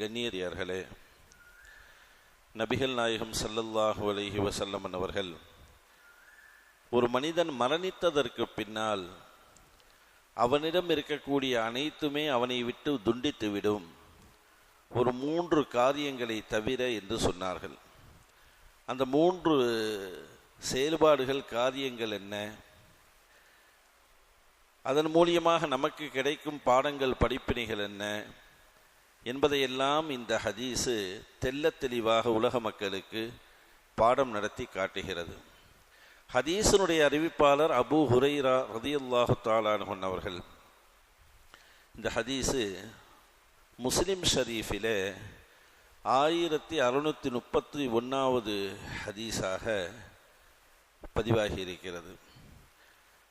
கண்ணியர்களே, நபிகள் நாயகம் ஸல்லல்லாஹு அலைஹி வஸல்லம் அவர்கள் ஒரு மனிதன் மரணித்ததற்கு பின்னால் அவனிடம் இருக்கக்கூடிய அனைத்துமே அவனை விட்டு துண்டித்துவிடும், ஒரு 3 காரியங்களை தவிர என்று சொன்னார்கள். அந்த 3 செயல்பாடுகள், காரியங்கள் என்ன, அதன் மூலியமாக நமக்கு கிடைக்கும் பாடங்கள், படிப்பினைகள் என்ன என்பதையெல்லாம் இந்த ஹதீஸு தெல்ல தெளிவாக உலக மக்களுக்கு பாடம் நடத்தி காட்டுகிறது. ஹதீஸினுடைய அறிவிப்பாளர் அபூ ஹுரைரா ரலியல்லாஹு தஆலா அன்ஹு அவர்கள். இந்த ஹதீஸு முஸ்லிம் ஷரீஃபிலே 1631வது ஹதீஸாக பதிவாகி இருக்கிறது.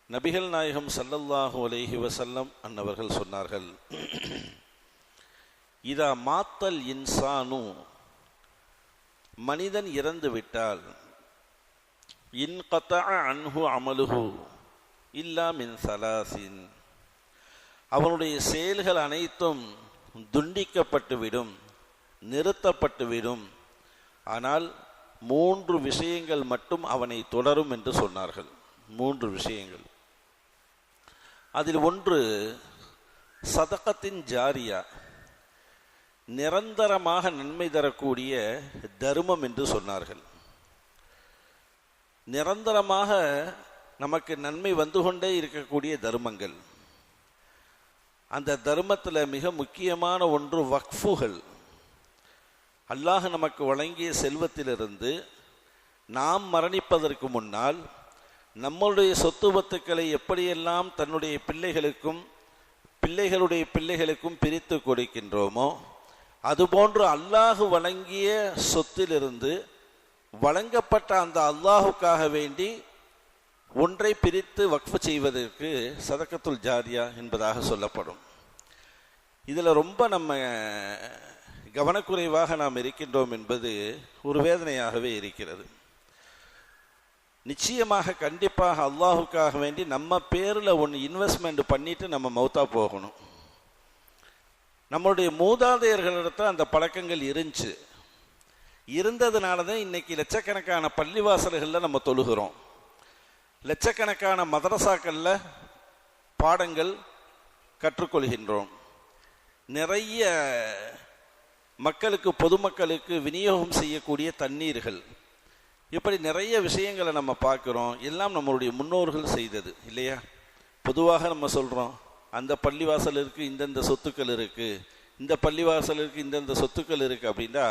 நபிகள் நாயகம் ஸல்லல்லாஹு அலைஹி வஸல்லம் அன்னவர்கள் சொன்னார்கள், இதா மாத்தல் இன்சானு, மனிதன் இறந்து விட்டால், இன்கதஅ அன்ஹு அமலுஹு இல்லா மின் ஸலாஸின், அவனுடைய செயல்கள் அனைத்தும் துண்டிக்கப்பட்டுவிடும், நிறுத்தப்பட்டுவிடும், ஆனால் 3 விஷயங்கள் மட்டும் அவனை தொடரும் என்று சொன்னார்கள். 3 விஷயங்கள். அதில் ஒன்று சதகத்தின் ஜாரியா, நிரந்தரமாக நன்மை தரக்கூடிய தர்மம் என்று சொன்னார்கள். நிரந்தரமாக நமக்கு நன்மை வந்து கொண்டே இருக்கக்கூடிய தர்மங்கள். அந்த தர்மத்தில் மிக முக்கியமான ஒன்று வக்ஃபுகள். அல்லாஹ் நமக்கு வழங்கிய செல்வத்திலிருந்து நாம் மரணிப்பதற்கு முன்னால் நம்மளுடைய சொத்து பத்துக்களை எப்படியெல்லாம் தன்னுடைய பிள்ளைகளுக்கும் பிள்ளைகளுடைய பிள்ளைகளுக்கும் பிரித்து கொடுக்கின்றோமோ, அதுபோன்று அல்லாஹ் வழங்கிய சொத்திலிருந்து வழங்கப்பட்ட அந்த அல்லாஹுக்காக வேண்டி ஒன்றை பிரித்து வக்ஃப் செய்வதற்கு சதகத்துல் ஜாரியா என்பதாக சொல்லப்படும். இதில் ரொம்ப நம்ம கவனக்குறைவாக நாம் இருக்கின்றோம் என்பது ஒரு வேதனையாகவே இருக்கிறது. நிச்சயமாக கண்டிப்பாக அல்லாஹுக்காக வேண்டி நம்ம பேரில் ஒன்று இன்வெஸ்ட்மெண்ட் பண்ணிட்டு நம்ம மௌத்தா போகணும். நம்மளுடைய மூதாதையர்களிடத்தில் அந்த பழக்கங்கள் இருந்ததுனால தான் இன்னைக்கு லட்சக்கணக்கான பள்ளிவாசல்களில் நம்ம தொழுகிறோம், லட்சக்கணக்கான மதரசாக்களில் பாடங்கள் கற்றுக்கொள்கின்றோம், நிறைய மக்களுக்கு பொதுமக்களுக்கு விநியோகம் செய்யக்கூடிய தண்ணீர்கள், இப்படி நிறைய விஷயங்களை நம்ம பார்க்குறோம். எல்லாம் நம்மளுடைய முன்னோர்கள் செய்தது இல்லையா? பொதுவாக நம்ம சொல்கிறோம், அந்த பள்ளிவாசலுக்கு இந்தந்த சொத்துக்கள் இருக்குது, இந்த பள்ளிவாசலுக்கு இந்தந்த சொத்துக்கள் இருக்குது அப்படின்னா,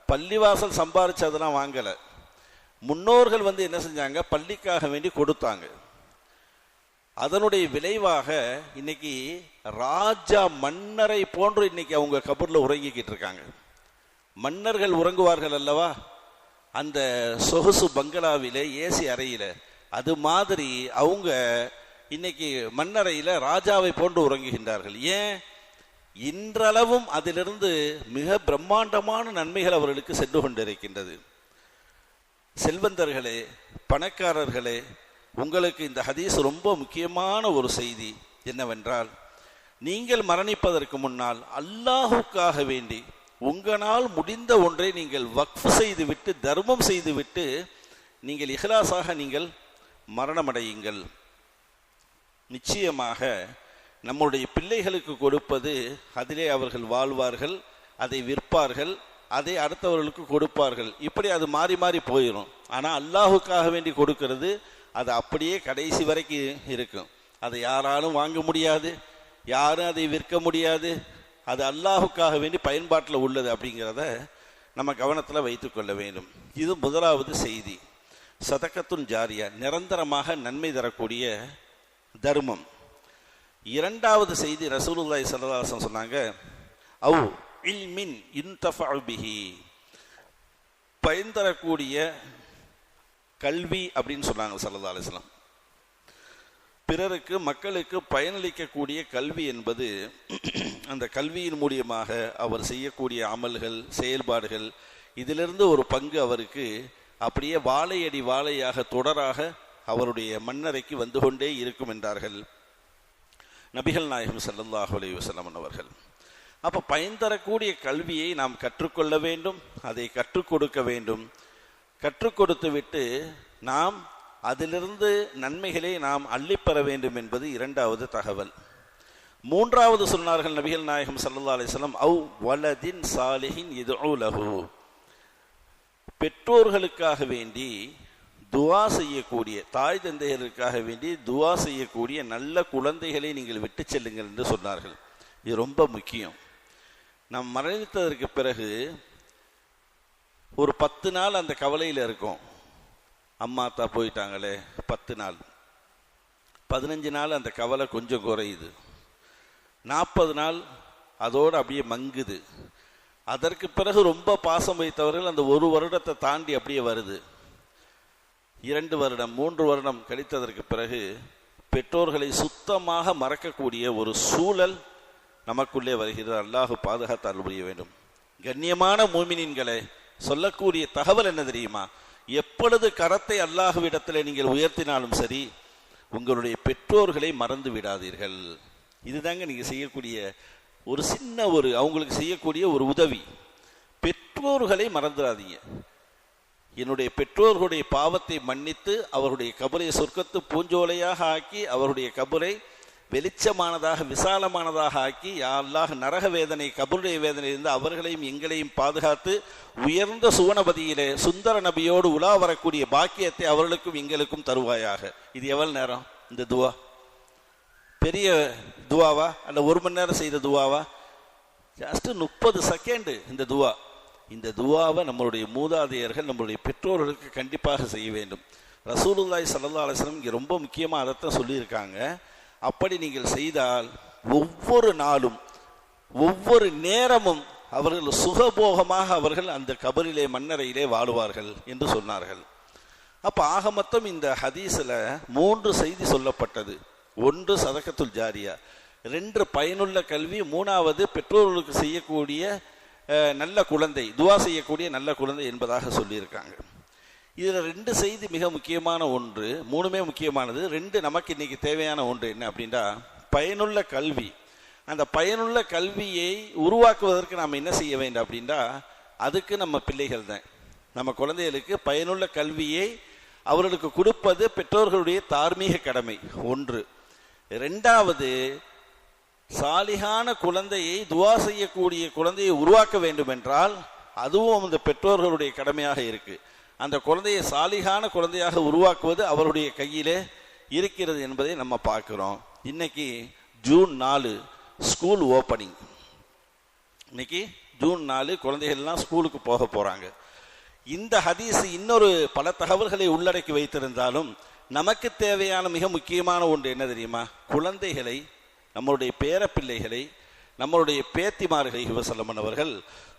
பள்ளிவாசல் சம்பாரிச்சதெல்லாம் வாங்கலை. முன்னோர்கள் என்ன செஞ்சாங்க, பள்ளிக்காக வேண்டி கொடுத்தாங்க. அதனுடைய விளைவாக இன்னைக்கு ராஜா மன்னரை போன்று இன்னைக்கு அவங்க கபூரில் உறங்கிக்கிட்டு இருக்காங்க. மன்னர்கள் உறங்குவார்கள் அல்லவா, அந்த சொகுசு பங்களாவிலே ஏசி அறையில், அது மாதிரி அவங்க இன்னைக்கு மன்னரையில் ராஜாவை போன்று உறங்குகின்றார்கள். ஏன்? இன்றளவும் அதிலிருந்து மிக பிரம்மாண்டமான நன்மைகள் அவர்களுக்கு சென்று கொண்டிருக்கின்றது. செல்வந்தர்களே, பணக்காரர்களே, உங்களுக்கு இந்த ஹதீஸ் ரொம்ப முக்கியமான ஒரு செய்தி என்னவென்றால், நீங்கள் மரணிப்பதற்கு முன்னால் அல்லாஹுக்காக வேண்டி உங்களால் முடிந்த ஒன்றை நீங்கள் வக்ஃப் செய்துவிட்டு, தர்மம் செய்துவிட்டு, நீங்கள் இஹ்லாஸாக நீங்கள் மரணமடையுங்கள். நிச்சயமாக நம்முடைய பிள்ளைகளுக்கு கொடுப்பது, அதிலே அவர்கள் வாழ்வார்கள், அதை விற்பார்கள், அதை அடுத்தவர்களுக்கு கொடுப்பார்கள், இப்படி அது மாறி மாறி போயிடும். ஆனால் அல்லாஹுக்காக வேண்டி கொடுக்கிறது அது அப்படியே கடைசி வரைக்கும் இருக்கும். அதை யாராலும் வாங்க முடியாது, யாரும் அதை விற்க முடியாது. அது அல்லாஹுக்காக வேண்டி பயன்பாட்டில் உள்ளது அப்படிங்கிறத நம்ம கவனத்தில் வைத்துக்கொள்ள வேண்டும். இது முதலாவது செய்தி, சதகத்துன் ஜாரியா, நிரந்தரமாக நன்மை தரக்கூடிய தர்மம். இரண்டாவது செய்தி, ரசூலுல்லாஹி ஸல்லல்லாஹு அலைஹி வஸல்லம் சொன்னாங்க, அவ் இல்மின் யுன்தஃபஉ பிஹி, பயன் தரக்கூடிய கல்வி அப்படின்னு சொன்னாங்க ஸல்லல்லாஹு அலைஹி வஸல்லம். பிறருக்கு, மக்களுக்கு பயனளிக்கக்கூடிய கல்வி என்பது, அந்த கல்வியின் மூலியமாக அவர் செய்யக்கூடிய அமல்கள், செயல்பாடுகள், இதிலிருந்து ஒரு பங்கு அவருக்கு அப்படியே வாழையடி வாழையாக தொடராக அவருடைய மன்னரைக்கு வந்து கொண்டே இருக்கும் என்றார்கள் நபிகள் நாயகம் ஸல்லல்லாஹு அலைஹி வஸல்லம் அவர்கள். அப்போ பயன் தரக்கூடிய கல்வியை நாம் கற்றுக்கொள்ள வேண்டும், அதை கற்றுக் கொடுக்க வேண்டும். கற்றுக் கொடுத்து விட்டு நாம் அதிலிருந்து நன்மைகளை நாம் அள்ளிப்பெற வேண்டும் என்பது இரண்டாவது தகவல். மூன்றாவது சொன்னார்கள் நபிகள் நாயகம் ஸல்லல்லாஹு அலைஹி வஸல்லம், அவ் வலதின் சாலிஹின் யதுஉ லஹு, பெற்றோர்களுக்காக வேண்டி துஆ செய்யக்கூடிய, தாய் தந்தையர்களுக்காக வேண்டி துஆ செய்யக்கூடிய நல்ல குழந்தைகளை நீங்கள் விட்டு செல்லுங்கள் என்று சொன்னார்கள். இது ரொம்ப முக்கியம். நாம் மரணித்ததற்கு பிறகு ஒரு 10 நாள் அந்த கவலையில் இருக்கும். அம்மா அத்தா போயிட்டாங்களே 10 நாள், 15 நாள் அந்த கவலை கொஞ்சம் குறையுது, 40 நாள் அதோடு அப்படியே மங்குது. அதற்கு பிறகு ரொம்ப பாசம் வைத்தவர்கள் அந்த 1 வருடத்தை தாண்டி அப்படியே வருது. 2 வருடம் 3 வருடம் கழித்ததற்கு பிறகு பெற்றோர்களை சுத்தமாக மறக்கக்கூடிய ஒரு சூழல் நமக்குள்ளே வருகிறது. அல்லாஹ் பாதுகாத்து அருள் புரிய வேண்டும். கண்ணியமான மூமினீன்களை சொல்லக்கூடிய தகவல் என்ன தெரியுமா? எப்பொழுது கரத்தை அல்லாஹ்விடத்தில் நீங்கள் உயர்த்தினாலும் சரி, உங்களுடைய பெற்றோர்களை மறந்து விடாதீர்கள். இதுதாங்க நீங்க செய்யக்கூடிய ஒரு சின்ன அவங்களுக்கு செய்யக்கூடிய ஒரு உதவி. பெற்றோர்களை மறந்துடாதீங்க. என்னுடைய பெற்றோர்களுடைய பாவத்தை மன்னித்து அவருடைய கபரை சொர்க்கத்து பூஞ்சோலையாக ஆக்கி அவருடைய கபரை வெளிச்சமானதாக விசாலமானதாக ஆக்கி, யா அல்லாஹ் நரக வேதனை கபருடைய வேதனையிலிருந்து அவர்களையும் எங்களையும் பாதுகாத்து உயர்ந்த சுவனபதியிலே சுந்தர நபியோடு உலா வரக்கூடிய பாக்கியத்தை அவர்களுக்கும் எங்களுக்கும் தருவாயாக. இது எவ்வளவு நேரம் இந்த துவா? பெரிய துவாவா அல்ல 1 மணி நேரம் செய்த துவாவா? ஜஸ்ட் 30 செகண்ட் இந்த துவா. இந்த துவாவை நம்மளுடைய மூதாதையர்கள் நம்மளுடைய பெற்றோர்களுக்கு கண்டிப்பாக செய்ய வேண்டும். ரசூலுல்லாஹி ஸல்லல்லாஹு அலைஹி வஸல்லம் இங்கே ரொம்ப முக்கியமாக அதைத்தான் சொல்லியிருக்காங்க. அப்படி நீங்கள் செய்தால் ஒவ்வொரு நாளும் ஒவ்வொரு நேரமும் அவர்கள் சுகபோகமாக அவர்கள் அந்த கபரிலே மண்ணறையிலே வாழுவார்கள் என்று சொன்னார்கள். அப்போ ஆக மொத்தம் இந்த ஹதீஸில் 3 செய்தி சொல்லப்பட்டது. 1 சதகத்துல் ஜாரியா, 2 பயனுள்ள கல்வி, 3வது பெற்றோர்களுக்கு செய்யக்கூடிய நல்ல குழந்தை, துவா செய்யக்கூடிய நல்ல குழந்தை என்பதாக சொல்லியிருக்காங்க. இதில் 2 செய்தி மிக முக்கியமான ஒன்று, 3மே முக்கியமானது. 2 நமக்கு இன்னைக்கு தேவையான ஒன்று என்ன அப்படின்னா, பயனுள்ள கல்வி. அந்த பயனுள்ள கல்வியை உருவாக்குவதற்கு நாம் என்ன செய்ய வேண்டும் அப்படின்னா, அதுக்கு நம்ம பிள்ளைகள் தான். நம்ம குழந்தைகளுக்கு பயனுள்ள கல்வியை அவர்களுக்கு கொடுப்பது பெற்றோர்களுடைய தார்மீக கடமை 1. 2வது, சாலிகான குழந்தையை துவா செய்யக்கூடிய குழந்தையை உருவாக்க வேண்டும் என்றால் அதுவும் அந்த பெற்றோர்களுடைய கடமையாக இருக்கு. அந்த குழந்தையை சாலிகான குழந்தையாக உருவாக்குவது அவருடைய கையிலே இருக்கிறது என்பதை நம்ம பார்க்கிறோம். இன்னைக்கு ஜூன் 4 ஸ்கூல் ஓப்பனிங். இன்னைக்கு ஜூன் 4 குழந்தைகள்லாம் ஸ்கூலுக்கு போக போறாங்க. இந்த ஹதீஸ் இன்னொரு பல தகவல்களை உள்ளடக்கி வைத்திருந்தாலும் நமக்கு தேவையான மிக முக்கியமான ஒன்று என்ன தெரியுமா? குழந்தைகளை, நம்மளுடைய பேர பிள்ளைகளை, நம்மளுடைய பேத்திமார்களை யுவசல்லமன் அவர்கள்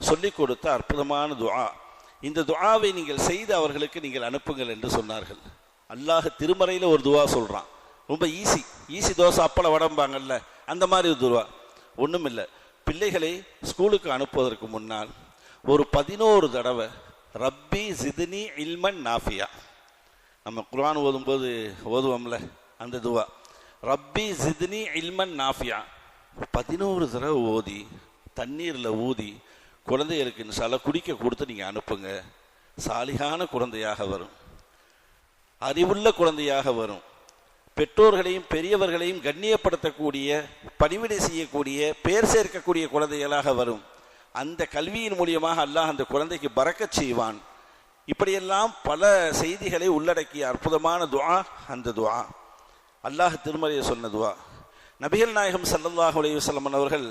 சொல்லிக் கொடுத்த அற்புதமான துஆ. இந்த துஆவை நீங்கள் செய்து அவர்களுக்கு நீங்கள் அனுப்புங்கள் என்று சொன்னார்கள். அல்லாஹ் திருமறையில் ஒரு துஆ சொல்றான். ரொம்ப ஈஸி தோசை அப்பள வடம்பாங்கல்ல, அந்த மாதிரி ஒரு துஆ. ஒன்றும் இல்லை, பிள்ளைகளை ஸ்கூலுக்கு அனுப்புவதற்கு முன்னால் ஒரு 11 தடவை ரப்பி ஜித்னி இல்மன் நாஃபியா, நம்ம குர்ஆன் ஓதும்போது ஓதுவோம்ல அந்த துஆ, ரப்பி ஜித்னி இல்மன் நாஃபியா 11 தடவை ஓதி தண்ணீரில் ஊதி குழந்தைகளுக்கு இன்ஷா குடிக்க கொடுத்து நீங்கள் அனுப்புங்க. சாலிகான குழந்தையாக வரும், அறிவுள்ள குழந்தையாக வரும், பெற்றோர்களையும் பெரியவர்களையும் கண்ணியப்படுத்தக்கூடிய, பணிவிடை செய்யக்கூடிய, பேர் சேர்க்கக்கூடிய குழந்தைகளாக வரும். அந்த கல்வியின் மூலியமாக அல்லாஹ் அந்த குழந்தைக்கு பரக்கத் செய்வான். இப்படியெல்லாம் பல செய்திகளை உள்ளடக்கிய அற்புதமான துஆ அந்த துஆ. அல்லாஹ் திருமறையை சொன்ன துஆ. நபிகள் நாயகம் ஸல்லல்லாஹு அலைஹி வஸல்லம் அவர்கள்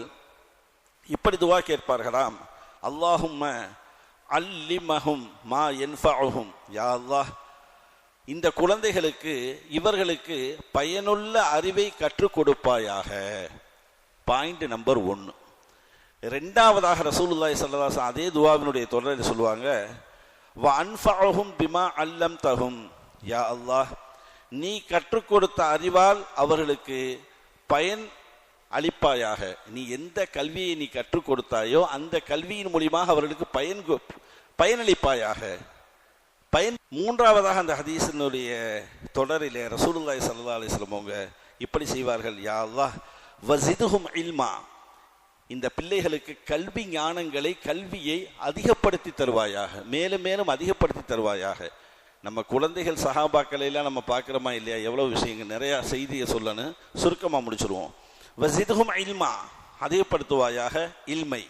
இப்படி துஆ கேட்பார்களாம். அல்லாஹும்ம அல்லிமஹும் மா யன்ஃபஉஹும், யா அல்லாஹ் இந்த குழந்தைகளுக்கு இவர்களுக்கு பயனுள்ள அறிவை கற்றுக் கொடுப்பாயாக. Point number 1. 2வதாக ரசூலுல்லாஹி ஸல்லல்லாஹு அலைஹி வஸல்லம் அதே துஆவினுடைய தொடரில் சொல்லுவாங்க, வ அன்ஃபஉஹும் பிமா அல்லம்தஹும், யா அல்லாஹ் நீ கற்றுக் கொடுத்த அறிவால் அவர்களுக்கு பயன் அளிப்பாயாக. நீ எந்த கல்வியை நீ கற்றுக் கொடுத்தாயோ அந்த கல்வியின் மூலியமாக அவர்களுக்கு பயனளிப்பாயாக. 3வதாக அந்த ஹதீஸினுடைய தொடரிலே ரசூலுல்லாஹி ஸல்லல்லாஹு அலைஹி வஸல்லம் அவங்க இப்படி செய்வார்கள், யா அல்லாஹ் வஸிதுஹும் இல்மா, இந்த பிள்ளைகளுக்கு கல்வி ஞானங்களை, கல்வியை அதிகப்படுத்தி தருவாயாக, மேலும் மேலும் அதிகப்படுத்தி தருவாயாக. நம்ம குழந்தைகள் சஹாபாக்களை எல்லாம் நம்ம பார்க்குறோமா இல்லையா? எவ்வளோ விஷயங்கள், நிறையா செய்தியை சொல்லணும், சுருக்கமாக முடிச்சிருவோம். வஸித்ஹும் இல்மா, அதிகப்படுத்துவாயாக இல்மை.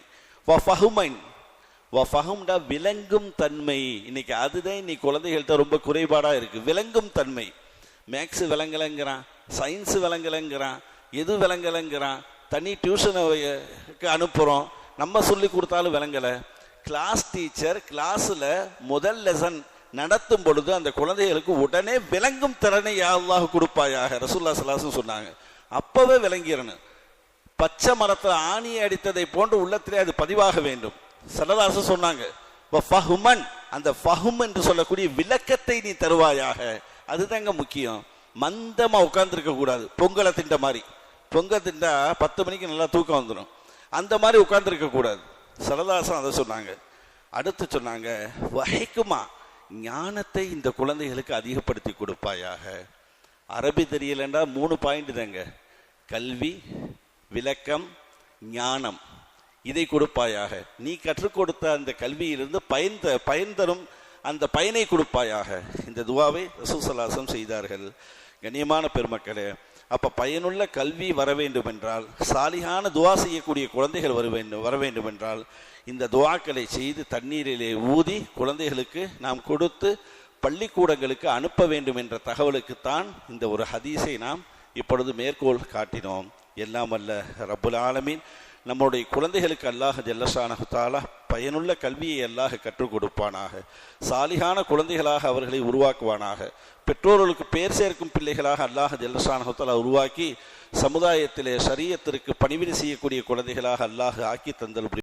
வஃபஹுமைன், வஃபஹும்டா விளங்கும் தன்மை. இன்னைக்கு அதுதான் இன்னைக்கு குழந்தைகள்கிட்ட ரொம்ப குறைபாடாக இருக்குது, விளங்கும் தன்மை. மேக்ஸு விளங்கலைங்கிறான், சயின்ஸு விளங்கலைங்கிறான், எது விளங்கலைங்கிறான். தனி டியூஷனுக்கு அனுப்புகிறோம், நம்ம சொல்லி கொடுத்தாலும் விளங்கலை. கிளாஸ் டீச்சர் கிளாஸில் முதல் லெசன் நடத்தும் பொழுது அந்த குழந்தைகளுக்கு உடனே விளங்கும் திறனை யா அல்லாஹ் கொடுப்பாயாக, ரசூலுல்லாஹி ஸல்லல்லாஹு அலைஹி வஸல்லம் சொன்னாங்க. அப்பவே விளங்கிடணும். பச்சை மரத்தில் ஆணியை அடித்ததை போன்று உள்ளத்திலே அது பதிவாக வேண்டும். ஸல்லல்லாஹு அலைஹி வஸல்லம் சொன்னாங்க, ஃபஹுமன், அந்த ஃபஹும் என்று சொல்லக்கூடிய விளக்கத்தை நீ தருவாயாக. அதுதாங்க முக்கியம். மந்தமா உட்கார்ந்துருக்க கூடாது. பொங்கலை திண்ட மாதிரி, பொங்கல் திண்டா 10 மணிக்கு நல்லா தூக்கம் வந்துடும், அந்த மாதிரி உட்கார்ந்துருக்க கூடாது. ஸல்லல்லாஹு அலைஹி வஸல்லம் அதை சொன்னாங்க. அடுத்து சொன்னாங்க, வஹிக்மா, ஞானத்தை இந்த குழந்தைகளுக்கு அதிகப்படுத்தி கொடுப்பாயாக. அரபி தெரியலண்டா 3 பாயிண்ட் தாங்க, கல்வி, விளக்கம், ஞானம், இதை கொடுப்பாயாக. நீ கற்றுக் கொடுத்த அந்த கல்வியிலிருந்து பயன் தரும் அந்த பயனை கொடுப்பாயாக. இந்த துவாவை ரசூல் ஸல்லல்லாஹு அலைஹி வஸல்லம் செய்தார்கள். கண்ணியமான பெருமக்களே, அப்ப பயனுள்ள கல்வி வர வேண்டும் என்றால், சாலிகான துவா செய்யக்கூடிய குழந்தைகள் வர வேண்டும் என்றால், இந்த துவாக்களை செய்து தண்ணீரிலே ஊதி குழந்தைகளுக்கு நாம் கொடுத்து பள்ளிக்கூடங்களுக்கு அனுப்ப வேண்டும் என்ற தகவலுக்குத்தான் இந்த ஒரு ஹதீஸை நாம் இப்பொழுது மேற்கோள் காட்டினோம். எல்லாம் வல்ல ரப்புல் ஆலமீன் நம்முடைய குழந்தைகளுக்கு அல்லாஹ் ஜல்லஷானஹு தஆலா பயனுள்ள கல்வியை அல்லாஹ் கற்றுக் கொடுப்பானாக. சாலிகான குழந்தைகளாக அவர்களை உருவாக்குவானாக. பெற்றோர்களுக்கு பேர் சேர்க்கும் பிள்ளைகளாக அல்லாஹ் ஜல்லஷானஹு தஆலா உருவாக்கி சமுதாயத்திலே ஷரியத்திற்கு பணிவிடை செய்யக்கூடிய குழந்தைகளாக அல்லாஹ் ஆக்கி தந்தல்